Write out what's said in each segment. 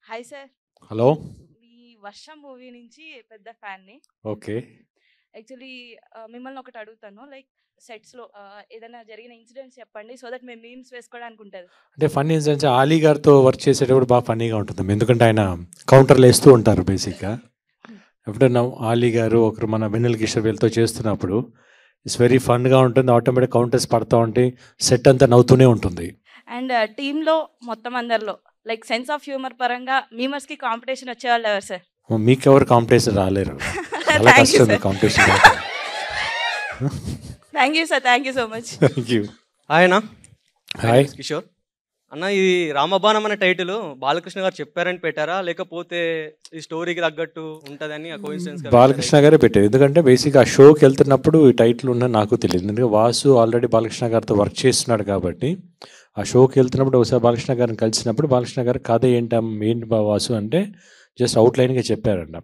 Hi sir. Hello. ఈ 'వర్షం' movie నుంచి పెద్ద ఫ్యాన్‌ని. ఓకే. యాక్చువల్లీ మిమ్మల్ని ఒకటి అడుగుతాను. లైక్ సెట్స్‌లో ఏదైనా జరిగిన ఇన్సిడెంట్స్ చెప్పండి. సో దట్ మేము మీమ్స్ వేసుకోవడానికి ఉంటది. అంటే ఫన్నీ ఇన్సిడెంట్స్ ఆలీ గారితో వర్క్ చేసేటప్పుడు బాగా ఫన్నీగా ఉంటుంది. ఎందుకంటే ఆయన కౌంటర్లు వేస్తూ ఉంటారు బేసిక్గా. ఎప్పుడైనా ఆలీ గారు ఒకరు మన వెన్నెల కిషోర్ వీళ్ళతో చేస్తున్నప్పుడు ఇట్స్ వెరీ ఫన్గా ఉంటుంది. ఆటోమేటిక్ కౌంటర్స్ పడుతూ ఉంటాయి. సెట్ అంతా నవ్వుతూనే ఉంటుంది. అండ్ టీంలో మొత్తం అందరిలో లైక్ సెన్స్ ఆఫ్ హ్యూమర్ పరంగా మీమర్స్‌కి కాంపిటీషన్ వచ్చేవాళ్ళు ఎవరు సార్? మీకెవరు కాంపిటీషన్ రాలేరు. చాలా థ్యాంక్ యూ కష్టం sir. Competition. Thank you sir. Thank you so much. Thank you. Hi అన్న. హాయ్ కిషోర్ అన్న, ఇది రామబాణం అనే టైటిల్ బాలకృష్ణ గారు చెప్పారని పెట్టారా, లేకపోతే ఈ స్టోరీకి తగ్గట్టు ఉంటుందని కోఇన్సిడెన్స్ బాలకృష్ణ గారే పెట్టారు. ఎందుకంటే బేసిక్గా ఆ షోకి వెళ్తున్నప్పుడు ఈ టైటిల్ ఉన్న నాకు తెలియదు. ఎందుకంటే వాసు ఆల్రెడీ బాలకృష్ణ గారితో వర్క్ చేస్తున్నాడు కాబట్టి ఆ షోకి వెళ్తున్నప్పుడు ఒకసారి బాలకృష్ణ గారిని కలిసినప్పుడు బాలకృష్ణ గారు కథ ఏంటి వాసు అంటే జస్ట్ అవుట్లైన్గా చెప్పారంట.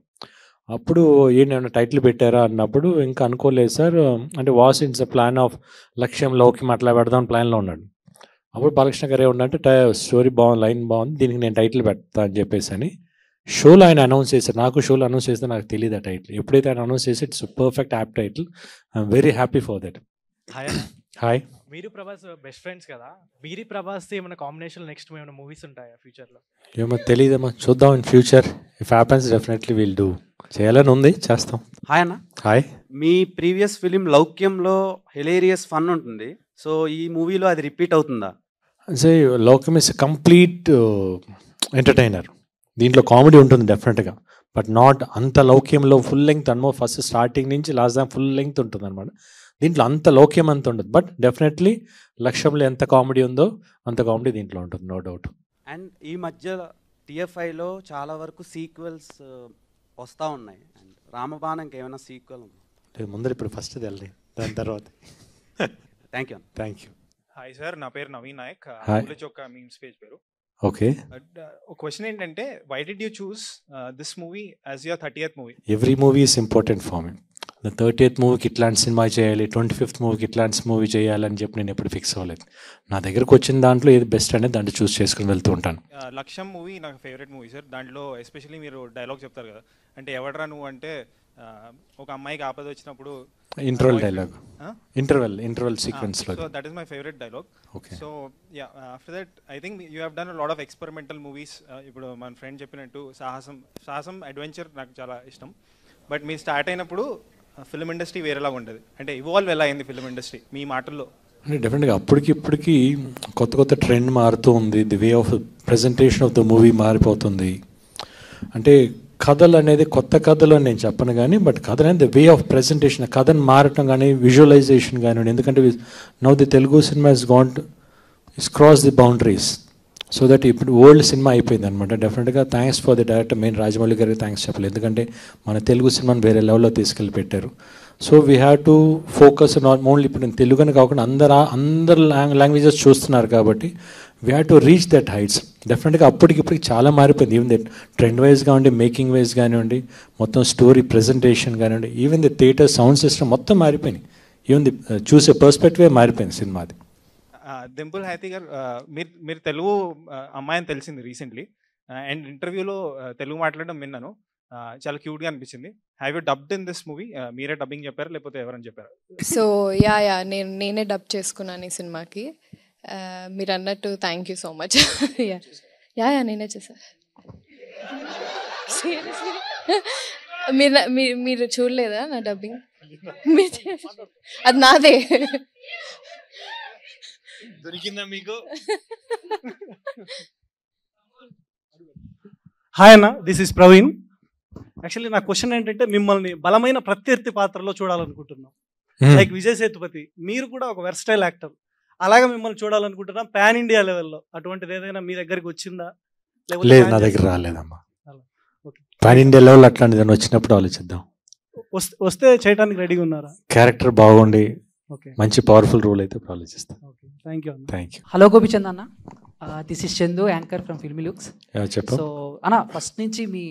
అప్పుడు ఏంటన్నా టైటిల్ పెట్టారా అన్నప్పుడు ఇంకా అనుకోలేదు సార్, అంటే Vasu it's a plan of లక్ష్యంలోకి అట్లా పెడదాం ప్లాన్లో ఉన్నాడు. అప్పుడు బాలకృష్ణ గారు ఏమన్నంటే స్టోరీ బాగుంది, లైన్ బాగుంది, దీనికి నేను టైటిల్ పెడతా అని చెప్పేసి అని షోలో ఆయన అనౌన్స్ చేశారు. నాకు షోలో అనౌన్స్ చేస్తే నాకు తెలియదు ఆ టైటిల్. ఎప్పుడైతే ఆయన అనౌన్స్ చేసి it's perfect app title. I'm very happy for that. Hi. Hi. మీరు ప్రభాస్ బెస్ట్ ఫ్రెండ్స్ కదా, మీరి ప్రభాస్ ఏమైనా కాంబినేషన్ నెక్స్ట్ ఏమైనా మూవీస్ ఉంటాయా ఫ్యూచర్లో? ఏమో తెలియదమ్మా, చూద్దాం in future. If happens definitely will do. చేయాలని ఉంది, చేస్తాం. హాయ్ అన్న. హాయ్. మీ ప్రీవియస్ ఫిలిం లౌక్యంలో హిలేరియస్ ఫన్ ఉంటుంది, సో ఈ మూవీలో అది రిపీట్ అవుతుందా? అంటే లోకం ఇస్ కంప్లీట్ ఎంటర్టైనర్. దీంట్లో కామెడీ ఉంటుంది డెఫినెట్గా, బట్ నాట్ అంత లౌక్యంలో ఫుల్ లెంగ్త్ అనమో. ఫస్ట్ స్టార్టింగ్ నుంచి లాస్ట్ దాకా ఫుల్ లెంగ్త్ ఉంటుంది అనమాట. దీంట్లో అంత లౌక్యం అంత ఉండదు, బట్ డెఫినెట్లీ లక్ష్యంలో ఎంత కామెడీ ఉందో అంత కామెడీ దీంట్లో ఉంటుంది, నో డౌట్. అండ్ ఈ మధ్య టిఎఫ్ఐలో చాలా వరకు సీక్వెల్స్ వస్తూ ఉన్నాయి. అండ్ రామబాణంకి ఏమైనా సీక్వెల్ ఉందా? లేదు, ముందర ఇప్పుడు ఫస్ట్ వెళ్ళి దాని తర్వాత. Thank you. Thank you. Hi sir, నా పేరు నవీన్ నాయక్. Hi. ఒక మీమ్స్ పేజ్ పేరు. ఓకే. ఒక క్వశ్చన్ ఏంటంటే, why did you choose this movie as your 30th movie? Every movie is important for me. 30th మూవీకి ఇట్లాంటి సినిమా చేయాలి, 25th మూవీకి ఇట్లాంటి మూవీ చేయాలని చెప్పి నేను ఎప్పుడు ఫిక్స్ అవ్వలేదు. నా దగ్గరకు వచ్చిన దాంట్లో ఏది బెస్ట్ అనేది దాంట్లో చూస్ చేసుకుని వెళ్తూ ఉంటాను. లక్ష్యం మూవీ నాకు ఫేవరెట్ మూవీ సార్. దాంట్లో ఎస్పెషల్లీ మీరు డైలాగ్ చెప్తారు కదా, అంటే ఎవడరా నువ్వు అంటే ఒక అమ్మాయికి ఆపద వచ్చినప్పుడు ఇంటర్వెల్ డైలాగ్, ఇంటర్వెల్ సీక్వెన్స్లో. So that is my favourite dialogue. Okay. So yeah, after that I think you have done a lot of experimental movies. ఇప్పుడు మన ఫ్రెండ్ చెప్పినట్టు సాహసం అడ్వెంచర్ నాకు చాలా ఇష్టం. బట్ మీరు స్టార్ట్ అయినప్పుడు ఫిల్మ్ ఇండస్ట్రీ వేరేలా ఉంటుంది, అంటే ఇవాల్వ్ ఎలా అయింది ఫిల్మ్ ఇండస్ట్రీ మీ మాటల్లో? అంటే డెఫినెట్గా ఇప్పటికి కొత్త ట్రెండ్ మారుతూ ఉంది. The way of presentation of the movie మారిపోతుంది. అంటే కథలు అనేది కొత్త కథలు అని నేను చెప్పను కానీ, బట్ కథ అనేది ద వే ఆఫ్ ప్రజెంటేషన్, కథను మారటం కానీ విజువలైజేషన్ కానివ్వండి. ఎందుకంటే now the Telugu cinema is cross the boundaries, so that ఇప్పుడు ఓల్డ్ సినిమా అయిపోయింది అనమాట. డెఫినెట్గా thanks for the director main Rajamouli గారికి థ్యాంక్స్ చెప్పలేదు, ఎందుకంటే మన తెలుగు సినిమాని వేరే లెవెల్లో తీసుకెళ్ళి పెట్టారు. So we have to focus not only ఇప్పుడు నేను తెలుగు అని కాకుండా అందరు లాంగ్వేజెస్ చూస్తున్నారు కాబట్టి we have to reach that heights. డెఫినెట్గా అప్పటికిప్పటికి చాలా మారిపోయింది. ఈవెన్ ది ట్రెండ్ వైజ్ కానివ్వండి, మేకింగ్ వైజ్ కానివ్వండి, మొత్తం స్టోరీ ప్రజెంటేషన్ కానివ్వండి, even the theatre sound system మొత్తం మారిపోయింది. ఈవెన్ ది చూసే పర్స్పెక్టివే మారిపోయింది సినిమాది. దింపుల్ హ్యాతి గారు, మీరు తెలుగు అమ్మాయి అని తెలిసింది రీసెంట్లీ, అండ్ ఇంటర్వ్యూలో తెలుగు మాట్లాడడం విన్నాను, చాలా క్యూట్గా అనిపించింది. Have you dubbed in this movie? మీరే డబ్బింగ్ చెప్పారా లేకపోతే ఎవరని చెప్పారా? సో నేనే డబ్ చేసుకున్నాను ఈ సినిమాకి. మీరు అన్నట్టు థ్యాంక్ యూ సో మచ్. నేనే చేశాను. మీరు చూడలేదా నా డబ్బింగ్? అది నాదే. దొరికిందా మీకు? హాయ్ అన్న, దిస్ ఇస్ ప్రవీణ్. యాక్చువల్లీ నా క్వశ్చన్ ఏంటంటే, మిమ్మల్ని బలమైన ప్రత్యర్థి పాత్రలో చూడాలనుకుంటున్నాం. లైక్ విజయ్ సేతుపతి, మీరు కూడా ఒక వెర్స్టైల్ యాక్టర్, అలాగే మిమ్మల్ని చూడాలనుకుంటున్నాం పాన్ ఇండియా లెవెల్లో. అటువంటిది ఏదైనా మీ దగ్గరికి వచ్చిందా? లేదు, నా దగ్గర రాలేదమ్మా. పాన్ ఇండియా లెవెల్ అట్లాంటిది వచ్చినప్పుడు ఆలోచిద్దాం. వస్తే చేయడానికి రెడీగా ఉన్నారా? క్యారెక్టర్ బాగుండి మంచి పవర్ఫుల్ రోల్ అయితే ఆలోచిస్తాం. Thank you. Thank you. Hello Gopichand అన్న, this is Chandu, anchor from Filmy Looks. చెప్పు. సో అన్న, ఫస్ట్ నుంచి మీ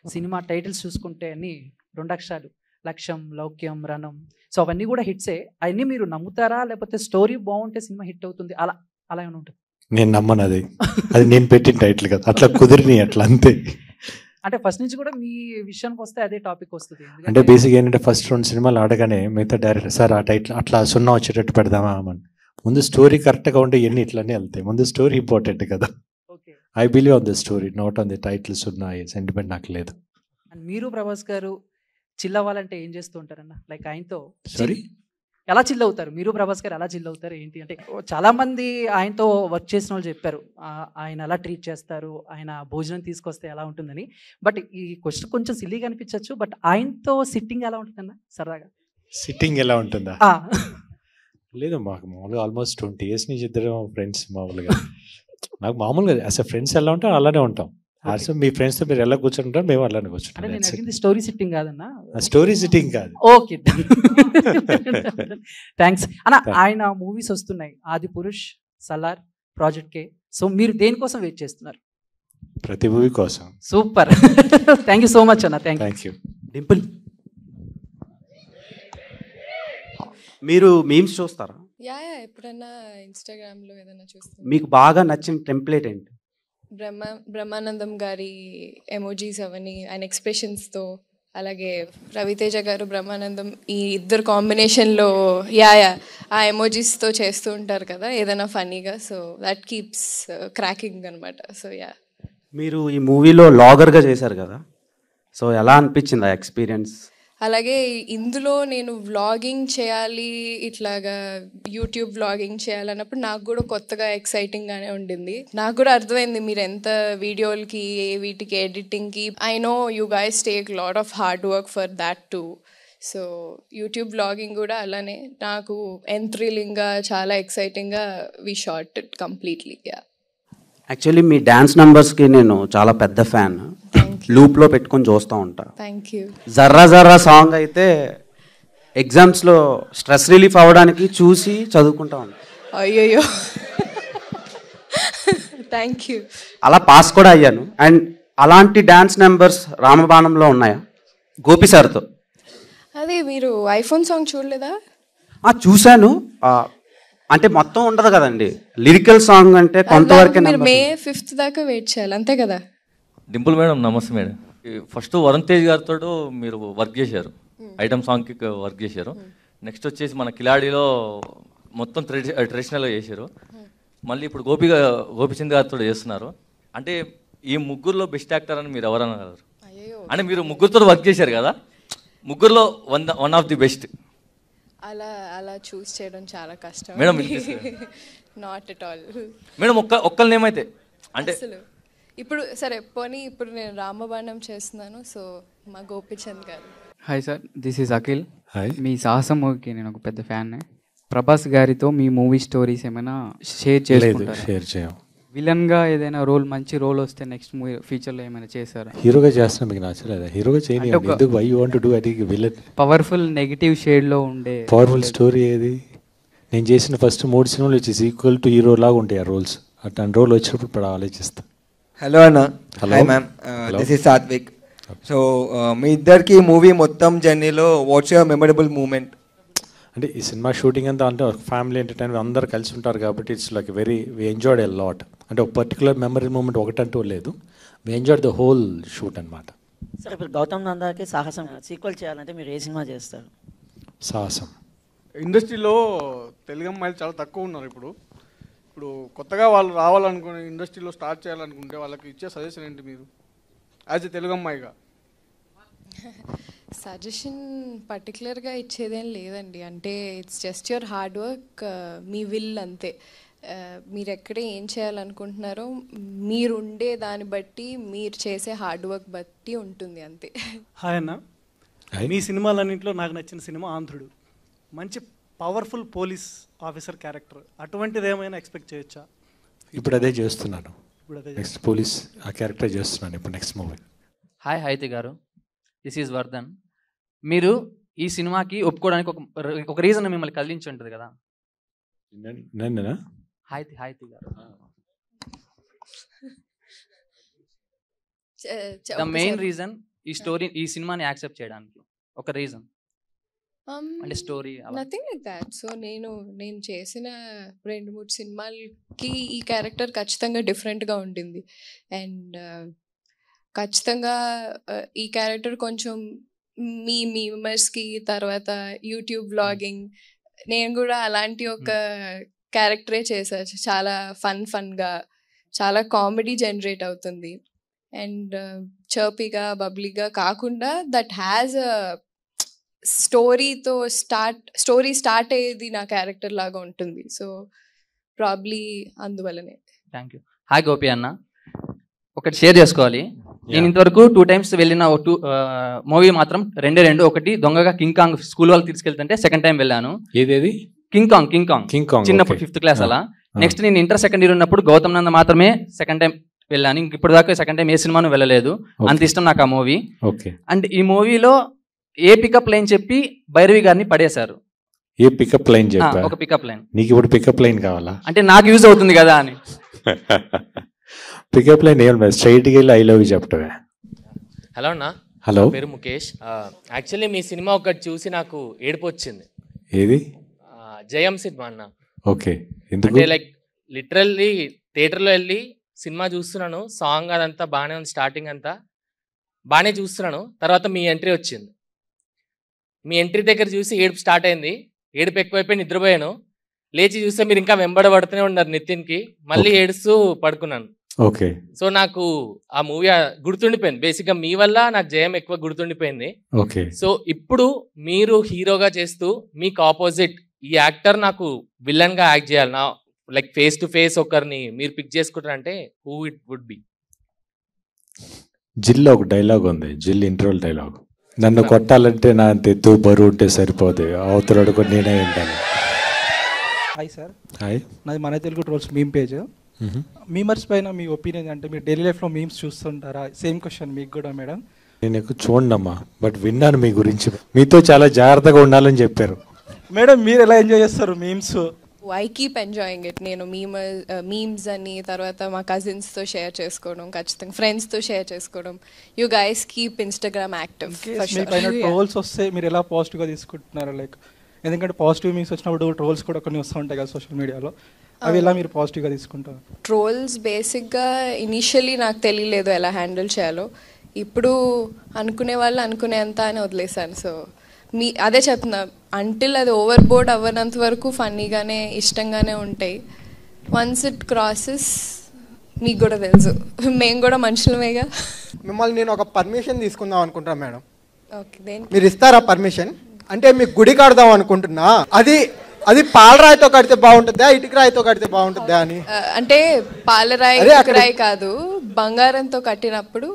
సినిమా టైటిల్స్ చూసుకుంటే అన్ని 2 అక్షరాలు, లక్ష్యం, లౌక్యం, రణం. సో అవన్నీ కూడా హిట్సే. అవన్నీ మీరు నమ్ముతారా, లేకపోతే స్టోరీ బాగుంటే సినిమా హిట్ అవుతుంది అలా ఏమైనా ఉంటుంది? నేను నమ్మను అది. అది నేను పెట్టిన టైటిల్ కదా, అట్లా కుదిరిని అట్లా అంతే. అంటే ఫస్ట్ నుంచి కూడా మీ విషయానికి వస్తే అదే టాపిక్ వస్తుంది. అంటే బేసిక్ ఏంటంటే ఫస్ట్ 2 సినిమాలు ఆడగానే మిగతా డైరెక్టర్ సార్ ఆ టైటిల్ అట్లా 0 వచ్చేటట్టు పెడదామా అని. ముందు స్టోరీ కరెక్ట్గా ఉంటే ఎన్ని ఇట్లానే వెళ్తాయి. ముందు స్టోరీ ఇంపార్టెంట్ కదా. Okay. I believe on the story, not on the title. 0 sentiment నాకు లేదు. అండ్ మీరు ప్రభాస్ గారు చిల్ అవ్వాలంటే ఏం చేస్తూ ఉంటారన్న? లైక్ ఆయనతో సారీ, ఎలా చిల్ అవుతారు? మీరు ప్రభాస్ గారు ఎలా చిల్ అవుతారు ఏంటి అంటే, చాలా మంది ఆయనతో వర్క్ చేసిన వాళ్ళు చెప్పారు ఆయన ఎలా ట్రీట్ చేస్తారు, ఆయన భోజనం తీసుకొస్తే ఎలా ఉంటుందని. బట్ ఈ క్వశ్చన్ కొంచెం సిల్లీగా అనిపించవచ్చు, బట్ ఆయనతో సిట్టింగ్ ఎలా ఉంటుందన్న సరదాగా? సిట్టింగ్ ఎలా ఉంటుందా? ఆ, లేదు, మాకు మామూలుగా ఆల్మోస్ట్ 20 years నుంచి ఇద్దరు ఫ్రెండ్స్. మామూలుగా నాకు మామూలుగా అసలు ఫ్రెండ్స్ ఎలా ఉంటాం అలానే ఉంటాం. అసలు మీ ఫ్రెండ్స్తో మీరు ఎలా కూర్చుంటారు, మేము అలానే అంటే నేను కూర్చుంటాం. అడిగింది స్టోరీ సిట్టింగ్ కాదన్న. స్టోరీ సిట్టింగ్ కాదు. ఓకే, థ్యాంక్స్ అన్న. ఆయన మూవీస్ వస్తున్నాయి, Adipurush, Salaar, project K. So మీరు దేనికోసం వెయిట్ చేస్తున్నారు? ప్రతి మూవీ కోసం. Super, thank you so much అన్న. Thank you. డింపుల్, మీరు మీమ్స్ చూస్తారా? యా ఎప్పుడన్నా ఇన్స్టాగ్రామ్లో ఏదైనా చూస్తాను. మీకు బాగా నచ్చిన టెంప్లెట్ ఏంటి? బ్రహ్మానందం గారి ఎమోజీస్ అవన్నీ, ఆయన ఎక్స్ప్రెషన్స్తో, అలాగే రవితేజ గారు బ్రహ్మానందం ఈ ఇద్దరు కాంబినేషన్లో ఆ ఎమోజీస్తో చేస్తూ ఉంటారు కదా ఏదైనా ఫన్నీగా. సో దట్ కీప్స్ క్రాకింగ్ అనమాట. సో మీరు ఈ మూవీలో లాగర్గా చేశారు కదా, సో ఎలా అనిపించింది ఆ ఎక్స్పీరియన్స్? అలాగే ఇందులో నేను వ్లాగింగ్ చేయాలి, ఇట్లాగా యూట్యూబ్ వ్లాగింగ్ చేయాలన్నప్పుడు నాకు కూడా కొత్తగా ఎక్సైటింగ్గానే ఉండింది. నాకు కూడా అర్థమైంది మీరు ఎంత వీడియోలకి వీటికి ఎడిటింగ్కి. I know you guys take lot of hard work for that too. So YouTube vlogging కూడా అలానే నాకు ఎంథ్రిల్లింగ్గా చాలా ఎక్సైటింగ్గా we shot it completely. Actually మీ డ్యాన్స్ నంబర్స్కి నేను చాలా పెద్ద ఫ్యాన్. లూప్లో పెట్టుకొని చూస్తూ ఉంటా. Thank you. Jarra Jarra song అయితే ఎగ్జామ్స్లో స్ట్రెస్ రిలీఫ్ అవ్వడానికి చూసి చదువుకుంటా ఉంటా. అయ్యయ్యో, థ్యాంక్ యూ. అలా పాస్ కూడా అయ్యాను. అండ్ అలాంటి డ్యాన్స్ నెంబర్స్ రామబాణంలో ఉన్నాయా గోపి సార్తో? అదే మీరు ఐఫోన్ సాంగ్ చూడలేదా? చూశాను. అంటే మొత్తం ఉండదు కదండి, లిరికల్ సాంగ్ అంటే కొంతవరకే. మీరు May 5th దాకా వెయిట్ చేయాలి అంతే కదా? డింపుల్ మేడం నమస్తే మేడం. ఫస్ట్ వరుణ్ తేజ్ గారితో మీరు వర్క్ చేశారు, ఐటమ్ సాంగ్కి వర్క్ చేశారు. నెక్స్ట్ వచ్చేసి మన కిలాడిలో మొత్తం ట్రెడిషనల్గా చేశారు. మళ్ళీ ఇప్పుడు గోపిచంద్ గారితో చేస్తున్నారు. అంటే ఈ ముగ్గురులో బెస్ట్ యాక్టర్ అని మీరు ఎవరన్నా కదా? అంటే మీరు ముగ్గురితో వర్క్ చేశారు కదా, ముగ్గురులో వన్ ఆఫ్ ది బెస్ట్. అలా చూస్ చేయడం చాలా కష్టం madam. Not at all madam. ఒక్కరిని ఏమైతే అంటే అసలు ఇప్పుడు సరే పోనీ ఇప్పుడు నేను రామబాణం చేస్తున్నాను. సో మా గోపిచంద్ గారు. Hi sir, this is Akhil. Hi. మీ సాహసం మూవీకి నేను ఒక పెద్ద ఫ్యాన్. ప్రభాస్ గారితో మీ మూవీ స్టోరీస్ ఏమైనా షేర్ చేసుకుంటారా? షేర్ చేయం. విలన్గా ఏదైనా రోల్, మంచి రోల్ వస్తే నెక్స్ట్ మూవీ ఫ్యూచర్లో ఏమైనా చేశారా? హీరోగా చేస్తున్నా మీకు నచ్చలేదా? హీరోగా చేయని ఎందుకు? Why you want to do I think villain. Powerful negative షేడ్లో ఉండే పవర్ఫుల్ స్టోరీ ఏది? నేను చేసిన ఫస్ట్ 3 సినిమాలు వచ్చేసి ఈక్వల్ టు హీరో లాగా ఉంటాయి ఆ రోల్స్. అట్లాంటి రోల్ వచ్చినప్పుడు ఇప్పుడు ఆలోచిస్తా. హలో అన్న. Hello ma'am, this is Satvik. So మీ ఇద్దరికి మూవీ మొత్తం జర్నీలో వాట్స్ యువర్ మెమరబుల్ మూమెంట్? అంటే ఈ సినిమా షూటింగ్ అంతా అంటే ఒక ఫ్యామిలీ ఎంటర్టైన్మెంట్ అందరు కలిసి ఉంటారు కాబట్టి it's like very we enjoyed a lot. అంటే ఒక పర్టికులర్ మెమరీ మూమెంట్ ఒకటంటూ లేదు, we enjoyed the whole shoot అనమాట. సరే, ఇప్పుడు గౌతమ్ నందాకి సాహసం సీక్వెల్ చేయాలంటే మీరు ఏ సినిమా చేస్తారు? సాహసం. ఇండస్ట్రీలో తెలుగు అమ్మాయిలు చాలా తక్కువ ఉన్నారు. ఇప్పుడు కొత్తగా వాళ్ళు రావాలనుకుని ఇండస్ట్రీలో స్టార్ట్ చేయాలనుకుంటే వాళ్ళకి ఇచ్చే సజెషన్ ఏంటి మీరు యాజ్ ఎ తెలుగు అమ్మాయిగా? సజెషన్ పర్టికులర్గా ఇచ్చేదేం లేదండి. అంటే it's just your hard work, me will అంతే. మీరు ఎక్కడ ఏం చేయాలనుకుంటున్నారో మీరు ఉండే దాన్ని బట్టి, మీరు చేసే హార్డ్ వర్క్ బట్టి ఉంటుంది అంతే. హాయ్ అన్న. మీ సినిమాలన్నింటిలో నాకు నచ్చిన సినిమా ఆంధ్రుడు. మంచి పవర్ఫుల్ పోలీస్ ఆఫీసర్ క్యారెక్టర్, అటువంటిది ఏమైనా ఎక్స్పెక్ట్ చేయొచ్చా? ఇప్పుడు అదే చేస్తున్నాను. నెక్స్ట్ పోలీస్ ఆ క్యారెక్టర్ చేస్తున్నాను ఇప్పుడు నెక్స్ట్ మూవీ. హాయ్ హైతి గారు, దిస్ ఈజ్ వర్ధన్. మీరు ఈ సినిమాకి ఒప్పుకోవడానికి ఒక రీజన్ మిమ్మల్ని కదిలించి ఉంటుంది కదా? నన్నేనా? హాయితి గారు, ద మెయిన్ రీజన్ ఈ సినిమాని యాక్సెప్ట్ చేయడానికి ఒక రీజన్. అంటే story nothing like that. So నేను చేసిన 2-3 సినిమాలకి ఈ క్యారెక్టర్ ఖచ్చితంగా డిఫరెంట్గా ఉంటుంది. అండ్ ఖచ్చితంగా ఈ క్యారెక్టర్ కొంచెం మీమర్స్కి, తర్వాత యూట్యూబ్ వ్లాగింగ్, నేను కూడా అలాంటి ఒక క్యారెక్టరే చేశాను. చాలా ఫన్గా, చాలా కామెడీ జనరేట్ అవుతుంది. అండ్ చర్పీగా, బబ్లీగా కాకుండా that has a story start అయ్యేది నా క్యారెక్టర్ లాగా ఉంటుంది. సో ప్రాబ్లీ అందువల్లనే. Thank you. హాయ్ గోపి అన్న, ఒకటి షేర్ చేసుకోవాలి. నేను ఇంతవరకు 2 times వెళ్ళిన మూవీ మాత్రం 2 ఒకటి దొంగగా కింగ్ కాంగ్ స్కూల్ వాళ్ళు తీసుకెళ్తుంటే సెకండ్ టైం వెళ్ళాను. ఏదేది? కింగ్ కాంగ్ చిన్నప్పుడు 5th class అలా. నెక్స్ట్ నేను ఇంటర్ సెకండ్ ఇయర్ ఉన్నప్పుడు గౌతమ్ నంద మాత్రమే సెకండ్ టైం వెళ్ళాను. ఇంక ఇప్పుడు దాకా సెకండ్ టైం ఏ సినిమాను వెళ్ళలేదు. అంత ఇష్టం నాకు ఆ మూవీ. అండ్ ఈ మూవీలో ఏ పికప్ లైన్ చెప్పి భైరవి గారిని పడేశారు. ఏ పికప్ లైన్ చెప్పా? ఒక పికప్ లైన్. నీకు ఇప్పుడు పికప్ లైన్ కావాలా? అంటే నాకు యూజ్ అవుతుంది కదా అని. పికప్ లైన్ ఏం లేదు, స్ట్రైట్గా వెళ్ళి ఐ లవ్ యూ చెప్పటమే. హలో అన్న. హలో, పేరు ముఖేష్. యాక్చువల్లీ మీ సినిమా ఒకటి చూసి నాకు ఏడుపు వచ్చింది. ఏది? జయం సినిమా అన్న. ఓకే, ఎందుకు? అంటే లైక్ లిటరల్లీ థియేటర్లో వెళ్ళి సినిమా చూస్తున్నాను, సాంగ్ అదంతా బాగానే ఉంది, స్టార్టింగ్ అంతా బాగానే చూస్తున్నాను. తర్వాత మీ ఎంట్రీ వచ్చింది. మీ ఎంట్రీ దగ్గర చూసి ఏడుపు స్టార్ట్ అయింది. ఏడుపు ఎక్కువైపోయి నిద్రపోయాను. లేచి చూస్తే మీరు ఇంకా వెంబడబడుతూనే ఉన్నారు నితిన్కి. మళ్ళీ ఏడుస్తూ పడుకున్నాను. ఓకే. సో నాకు ఆ మూవీ గుర్తుండిపోయింది. బేసిక్గా మీ వల్ల నాకు జయం ఎక్కువ గుర్తుండిపోయింది. ఓకే. సో ఇప్పుడు మీరు హీరోగా చేస్తూ మీకు ఆపోజిట్ ఈ యాక్టర్ నాకు విలన్ గా యాక్ట్ చేయాలి, నా లైక్ ఫేస్ టు ఫేస్ ఒకరిని మీరు పిక్ చేసుకుంటారంటే హూ ఇట్ వుడ్ బి? జిల్లో ఒక డైలాగ్ ఉంది, జిల్ ఇంటర్వల్ డైలాగ్. నన్ను కొట్టాలంటే నా అంత ఎత్తు బరువు ఉంటే సరిపోదు, అవతలడు కూడా నేనే ఉంటాను. Hi sir. హాయ్, నాది మన Telugu trolls meme page. Memers పైన మీ ఒపీనియన్, అంటే మీరు డైలీ లైఫ్లో మీమ్స్ చూస్తుంటారా? సేమ్ క్వశ్చన్ మీకు కూడా మేడం. నేను ఎక్కువ చూడనమ్మా, బట్ విన్నాను మీ గురించి. మీతో చాలా జాగ్రత్తగా ఉండాలని చెప్పారు మేడం. మీరు ఎలా ఎంజాయ్ చేస్తారు memes? I keep enjoying it. నేను మీమ్స్ అని, తర్వాత మా కజిన్స్తో షేర్ చేసుకోవడం, ఖచ్చితంగా ఫ్రెండ్స్తో షేర్ చేసుకోవడం. You guys keep Instagram active. Trolls వస్తే మీరు ఎలా పాజిటివ్గా తీసుకుంటున్నారు? లైక్ ఎందుకంటే పాజిటివ్ మీమ్స్ వచ్చినప్పుడు ట్రోల్స్ కూడా కొన్ని వస్తూ ఉంటాయి కదా సోషల్ మీడియాలో, అవి ఎలా మీరు పాజిటివ్గా తీసుకుంటారు? ట్రోల్స్ బేసిక్గా ఇనీషియల్లీ నాకు తెలియలేదు ఎలా హ్యాండిల్ చేయాలో. ఇప్పుడు అనుకునే వాళ్ళు అనుకునేంత అని వదిలేశాను. సో అదే చెప్తున్నా, అంటిల్ అది ఓవర్ బోర్డ్ అవ్వనంత వరకు ఫన్నీగానే ఇష్టంగానే ఉంటాయి. వన్స్ ఇట్ క్రాసెస్ మీకు కూడా తెలుసు, మేము కూడా మనుషులమేగా. మిమ్మల్ని నేను ఒక పర్మిషన్ తీసుకుందాం అనుకుంటున్నా మేడం. ఓకే, దేని మీరు ఇస్తారా పర్మిషన్? అంటే మీకు గుడి కడదాం అనుకుంటున్నా. అది పాలరాయితో కడితే బాగుంటుందా, ఇటుక రాయితో కడితే బాగుంటుందా అని? అంటే పాలరాయి ఇటుక రాయి కాదు, బంగారంతో కట్టినప్పుడు.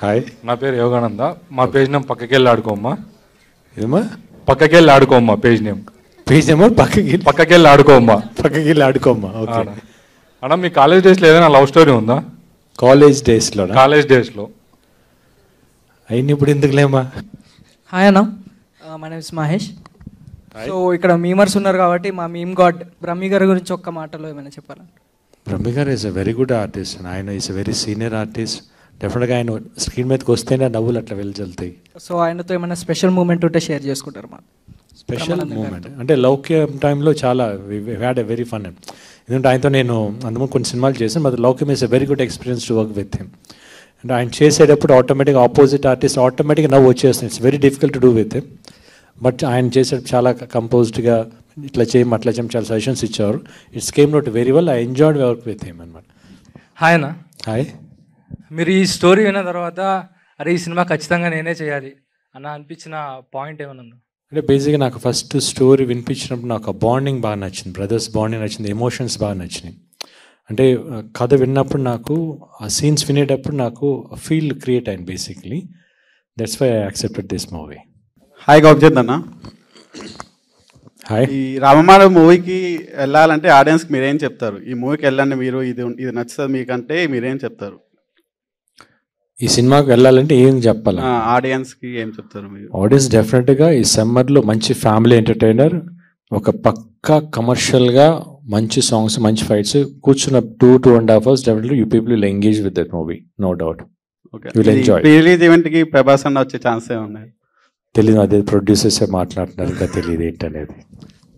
హాయ్, నా పేరు యోగానంద. మా పేజ్ నేమ్ పక్కకెళ్ళి ఆడుకోమ్మా. ఏమా? పక్కకెళ్ళి ఆడుకోమ్మా. పేజ్ నేమ్ పక్కకెళ్ళి ఆడుకోమ్మా. ఓకే అన్న, మీ కాలేజ్ డేస్లో ఏదైనా లవ్ స్టోరీ ఉందా? కాలేజ్ డేస్లో అయిన ఇప్పుడు ఎందుకులేమా. హాయ్ అన్న, my name is Mahesh. So ఇక్కడ మీమర్స్ ఉన్నారు కాబట్టి మా మీమ్ గాడ్ బ్రహ్మి గారి గురించి ఒక్క మాటలో ఏమైనా చెప్పాలా? బ్రహ్మి గారు is a very good artist. ఆయన is a very senior artist. డెఫినెట్గా ఆయన స్క్రీన్ మీదకి వస్తేనే నవ్వులు అట్లా వెళ్తాయి. సో ఆయనతో ఏమైనా స్పెషల్ మూమెంట్ ఉంటే షేర్ చేసుకుంటారు? మా స్పెషల్ మూమెంట్ అంటే లౌక్యం టైంలో చాలా హ్యాడ్ ఎ వెరీ ఫన్. ఎందుకంటే ఆయనతో నేను అందులో కొన్ని సినిమాలు చేశాను. But Loukyam is a very good experience to work with him. అంటే ఆయన చేసేటప్పుడు ఆటోమేటిక్గా ఆపోజిట్ ఆర్టిస్ట్ ఆటోమేటిక్గా నవ్వు వచ్చేస్తుంది. It's very difficult to do with him. But ఆయన చేసేటప్పుడు చాలా కంపోజ్డ్గా ఇట్లా చేయడం అట్లా చేయడం చాలా సజెషన్స్ ఇచ్చారు. It's came not very well. I enjoyed work with him అనమాట. హాయ్ అన్న. హాయ్. మీరు ఈ స్టోరీ విన్న తర్వాత అరే ఈ సినిమా ఖచ్చితంగా నేనే చేయాలి అన్న అనిపించిన పాయింట్ ఏమైనా ఉందా? అంటే బేసిక్గా నాకు ఫస్ట్ స్టోరీ వినిపించినప్పుడు నాకు ఆ బాండింగ్ బాగా నచ్చింది, బ్రదర్స్ బాండింగ్ నచ్చింది, ఎమోషన్స్ బాగా నచ్చినాయి. అంటే కథ విన్నప్పుడు నాకు ఆ సీన్స్ వినేటప్పుడు నాకు ఫీల్ క్రియేట్ అయింది basically. That's why I accepted this movie. Hi గౌబ్జత్ అన్న. హాయ్. ఈ రామమాణ మూవీకి వెళ్ళాలంటే ఆడియన్స్కి మీరేం చెప్తారు? ఈ మూవీకి వెళ్ళండి మీరు, ఇది నచ్చుతుంది మీకంటే మీరేం చెప్తారు? ఈ సినిమాకి వెళ్ళాలంటే ఏం చెప్పాలి? ఆడియన్స్కి ఏం చెప్తారు మీరు? ఆడియన్స్ డెఫినెట్గా ఈ సమ్మర్లో మంచి ఫ్యామిలీ ఎంటర్టైనర్, ఒక పక్కా కమర్షియల్గా మంచి సాంగ్స్, మంచి ఫైట్స్, కూర్చున్న 2.5 hours definitely you people will engage with that movie, no doubt. You'll enjoy. Release event కి ప్రభాస్ అన్న వచ్చే ఛాన్సే ఉన్నాయి. తెలియదు, అదే ప్రొడ్యూసర్సే మాట్లాడుతున్నారు, ఇంకా తెలియదు ఏంటనేది.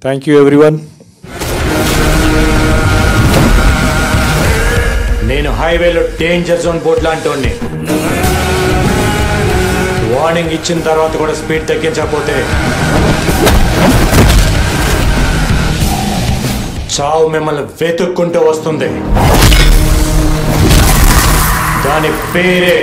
Thank you everyone. నేను హైవేలో డేంజర్ జోన్ బోర్డు లాంటి వార్నింగ్ ఇచ్చిన తర్వాత కూడా స్పీడ్ తగ్గించకపోతే చావు మిమ్మల్ని వెతుక్కుంటూ వస్తుంది. దాని పేరే